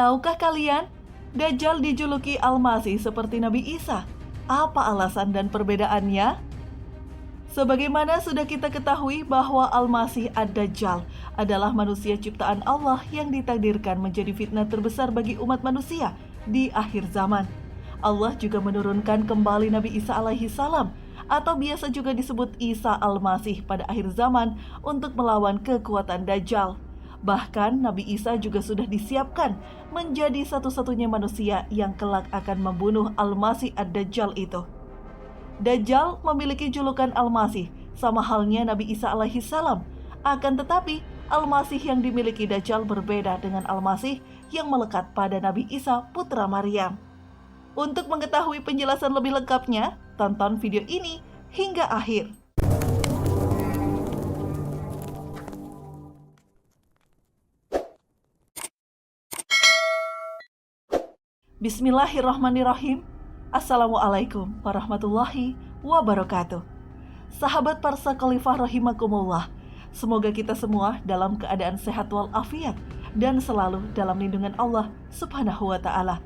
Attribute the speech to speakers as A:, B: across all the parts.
A: Tahukah kalian, Dajjal dijuluki Al-Masih seperti Nabi Isa. Apa alasan dan perbedaannya? Sebagaimana sudah kita ketahui bahwa Al-Masih Ad-Dajjal adalah manusia ciptaan Allah yang ditakdirkan menjadi fitnah terbesar bagi umat manusia di akhir zaman. Allah juga menurunkan kembali Nabi Isa alaihi salam, atau biasa juga disebut Isa Al-Masih pada akhir zaman untuk melawan kekuatan Dajjal. Bahkan Nabi Isa juga sudah disiapkan menjadi satu-satunya manusia yang kelak akan membunuh Al-Masih Ad-Dajjal itu. Dajjal memiliki julukan Al-Masih, sama halnya Nabi Isa alaihi salam. Akan tetapi, Al-Masih yang dimiliki Dajjal berbeda dengan Al-Masih yang melekat pada Nabi Isa putra Maryam. Untuk mengetahui penjelasan lebih lengkapnya, tonton video ini hingga akhir. Bismillahirrahmanirrahim. Assalamualaikum warahmatullahi wabarakatuh. Sahabat Parsa Khalifah rahimakumullah, semoga kita semua dalam keadaan sehat walafiat dan selalu dalam lindungan Allah subhanahu wa ta'ala.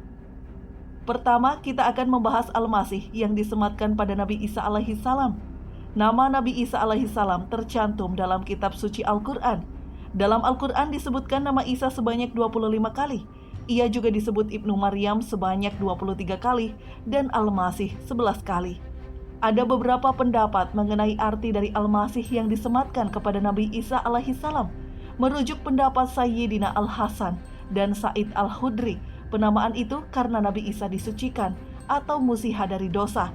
A: Pertama, kita akan membahas Al-Masih yang disematkan pada Nabi Isa alaihi salam. Nama Nabi Isa alaihi salam tercantum dalam kitab suci Al-Quran. Dalam Al-Quran disebutkan nama Isa sebanyak 25 kali. Ia juga disebut Ibnu Maryam sebanyak 23 kali dan Al-Masih 11 kali. Ada beberapa pendapat mengenai arti dari Al-Masih yang disematkan kepada Nabi Isa alaihi salam. Merujuk pendapat Sayyidina Al-Hasan dan Sa'id Al-Khudri, penamaan itu karena Nabi Isa disucikan atau musiha dari dosa,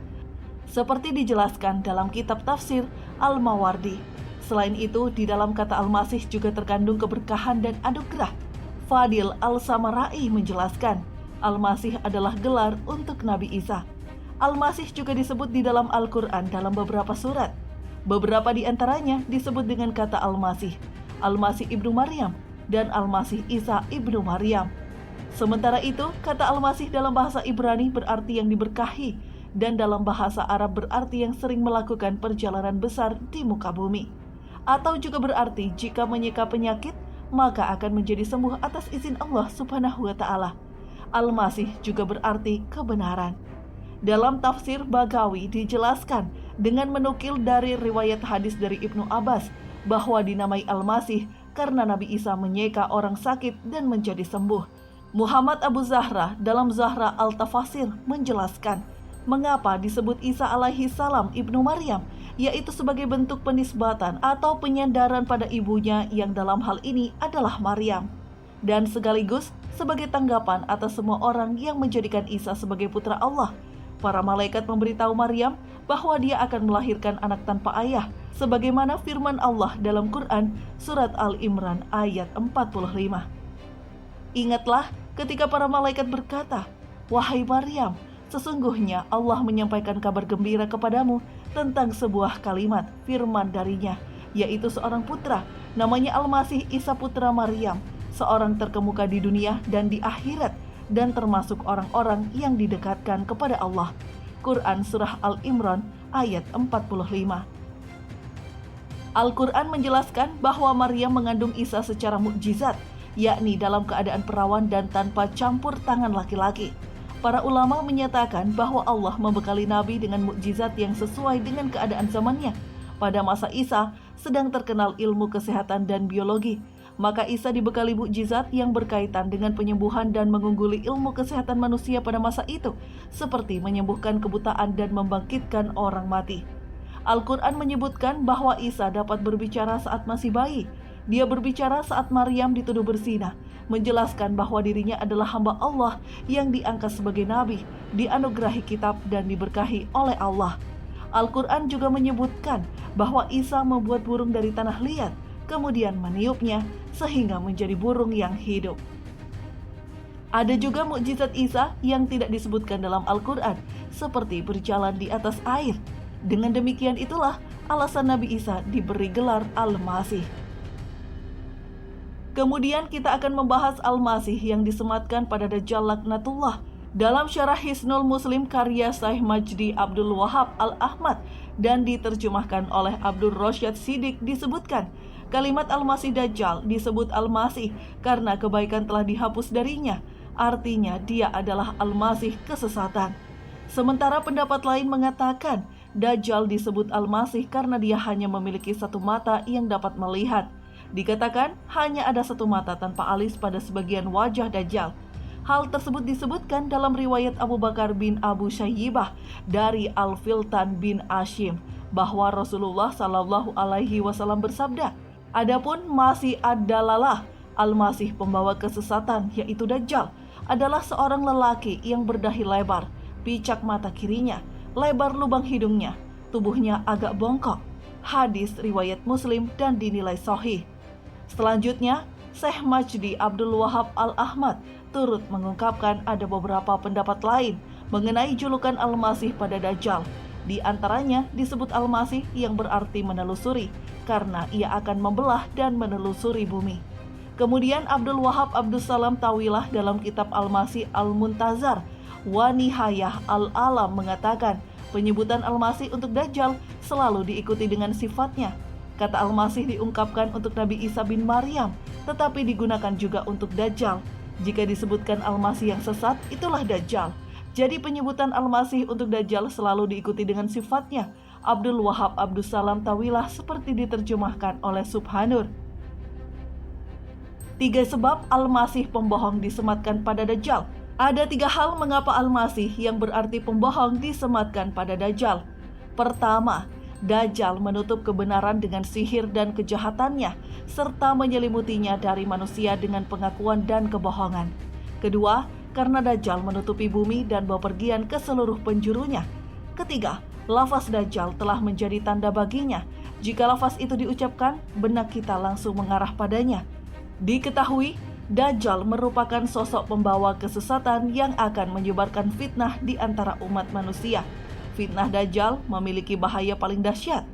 A: seperti dijelaskan dalam kitab tafsir Al-Mawardi. Selain itu, di dalam kata Al-Masih juga terkandung keberkahan dan anugerah. Fadil Al-Samarai menjelaskan, Al-Masih adalah gelar untuk Nabi Isa. Al-Masih juga disebut di dalam Al-Quran dalam beberapa surat. Beberapa di antaranya disebut dengan kata Al-Masih, Al-Masih Ibnu Maryam, dan Al-Masih Isa Ibnu Maryam. Sementara itu, kata Al-Masih dalam bahasa Ibrani berarti yang diberkahi, dan dalam bahasa Arab berarti yang sering melakukan perjalanan besar di muka bumi. Atau juga berarti jika menyeka penyakit, maka akan menjadi sembuh atas izin Allah subhanahu wa ta'ala. Al-Masih juga berarti kebenaran. Dalam tafsir Bagawi dijelaskan dengan menukil dari riwayat hadis dari Ibnu Abbas bahwa dinamai Al-Masih karena Nabi Isa menyeka orang sakit dan menjadi sembuh. Muhammad Abu Zahra dalam Zahra Al-Tafasir menjelaskan mengapa disebut Isa alaihi salam Ibnu Maryam, yaitu sebagai bentuk penisbatan atau penyandaran pada ibunya yang dalam hal ini adalah Maryam, dan sekaligus sebagai tanggapan atas semua orang yang menjadikan Isa sebagai putra Allah. Para malaikat memberitahu Maryam bahwa dia akan melahirkan anak tanpa ayah, sebagaimana firman Allah dalam Quran surat Al-Imran ayat 45. Ingatlah ketika para malaikat berkata, "Wahai Maryam, sesungguhnya Allah menyampaikan kabar gembira kepadamu tentang sebuah kalimat firman darinya, yaitu seorang putra, namanya Al-Masih Isa putra Maryam, seorang terkemuka di dunia dan di akhirat, dan termasuk orang-orang yang didekatkan kepada Allah." Quran Surah Al-Imran ayat 45. Al-Quran menjelaskan bahwa Maryam mengandung Isa secara mukjizat, yakni dalam keadaan perawan dan tanpa campur tangan laki-laki. Para ulama menyatakan bahwa Allah membekali Nabi dengan mukjizat yang sesuai dengan keadaan zamannya. Pada masa Isa sedang terkenal ilmu kesehatan dan biologi, maka Isa dibekali mukjizat yang berkaitan dengan penyembuhan dan mengungguli ilmu kesehatan manusia pada masa itu, seperti menyembuhkan kebutaan dan membangkitkan orang mati. Al-Quran menyebutkan bahwa Isa dapat berbicara saat masih bayi. Dia berbicara saat Maryam dituduh berzina, menjelaskan bahwa dirinya adalah hamba Allah yang diangkat sebagai nabi, dianugerahi kitab dan diberkahi oleh Allah. Al-Quran juga menyebutkan bahwa Isa membuat burung dari tanah liat, kemudian meniupnya sehingga menjadi burung yang hidup. Ada juga mukjizat Isa yang tidak disebutkan dalam Al-Quran, seperti berjalan di atas air. Dengan demikian itulah alasan Nabi Isa diberi gelar Al-Masih. Kemudian kita akan membahas Al-Masih yang disematkan pada Dajjal laknatullah. Dalam syarah Hisnul Muslim karya Syekh Majdi Abdul Wahab Al-Ahmad dan diterjemahkan oleh Abdul Rasyid Siddiq disebutkan, kalimat Al-Masih Dajjal disebut Al-Masih karena kebaikan telah dihapus darinya. artinya dia adalah Al-Masih kesesatan. Sementara pendapat lain mengatakan Dajjal disebut Al-Masih karena dia hanya memiliki satu mata yang dapat melihat. Dikatakan hanya ada satu mata tanpa alis pada sebagian wajah Dajjal. Hal tersebut disebutkan dalam riwayat Abu Bakar bin Abu Syaibah dari Al-Filtan bin Ashim bahwa Rasulullah Shallallahu Alaihi Wasallam bersabda, "Adapun Masih ad-Dalalah, Al-Masih pembawa kesesatan yaitu Dajjal, adalah seorang lelaki yang berdahi lebar, picak mata kirinya, lebar lubang hidungnya, tubuhnya agak bongkok." Hadis riwayat Muslim dan dinilai sahih. Selanjutnya, Syekh Majdi Abdul Wahab Al-Ahmad turut mengungkapkan ada beberapa pendapat lain mengenai julukan Al-Masih pada Dajjal. Di antaranya disebut Al-Masih yang berarti menelusuri, karena ia akan membelah dan menelusuri bumi. Kemudian Abdul Wahab Abdus Salam Tawilah dalam kitab Al-Masih Al-Muntazar wa Nihayah Al-Alam mengatakan penyebutan Al-Masih untuk Dajjal selalu diikuti dengan sifatnya. Kata Al-Masih diungkapkan untuk Nabi Isa bin Maryam, tetapi digunakan juga untuk Dajjal. Jika disebutkan Al-Masih yang sesat, itulah Dajjal. Jadi penyebutan Al-Masih untuk Dajjal selalu diikuti dengan sifatnya. Abdul Wahab Abdus Salam Tawilah seperti diterjemahkan oleh Subhanur. 3 sebab Al-Masih pembohong disematkan pada Dajjal. Ada 3 hal mengapa Al-Masih yang berarti pembohong disematkan pada Dajjal. Pertama, Dajjal menutup kebenaran dengan sihir dan kejahatannya, serta menyelimutinya dari manusia dengan pengakuan dan kebohongan. Kedua, karena Dajjal menutupi bumi dan bepergian ke seluruh penjurunya. Ketiga, lafaz Dajjal telah menjadi tanda baginya. Jika lafaz itu diucapkan, benak kita langsung mengarah padanya. Diketahui, Dajjal merupakan sosok pembawa kesesatan yang akan menyebarkan fitnah di antara umat manusia. Fitnah Dajjal memiliki bahaya paling dahsyat.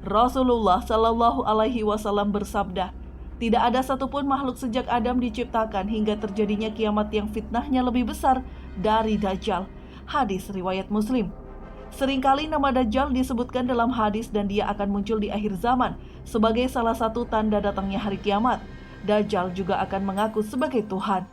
A: Rasulullah Shallallahu Alaihi Wasallam bersabda, "Tidak ada satupun makhluk sejak Adam diciptakan hingga terjadinya kiamat yang fitnahnya lebih besar dari Dajjal." Hadis riwayat Muslim. Seringkali nama Dajjal disebutkan dalam hadis dan dia akan muncul di akhir zaman sebagai salah satu tanda datangnya hari kiamat. Dajjal juga akan mengaku sebagai Tuhan.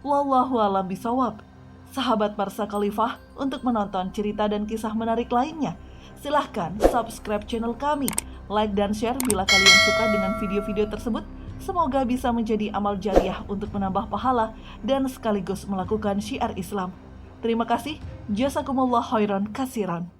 A: Wallahu a'lam bishawab. Sahabat Parsa Khalifah, untuk menonton cerita dan kisah menarik lainnya, silahkan subscribe channel kami, like dan share bila kalian suka dengan video-video tersebut. Semoga bisa menjadi amal jariah untuk menambah pahala dan sekaligus melakukan syiar Islam. Terima kasih. Jazakumullah khairan kasiran.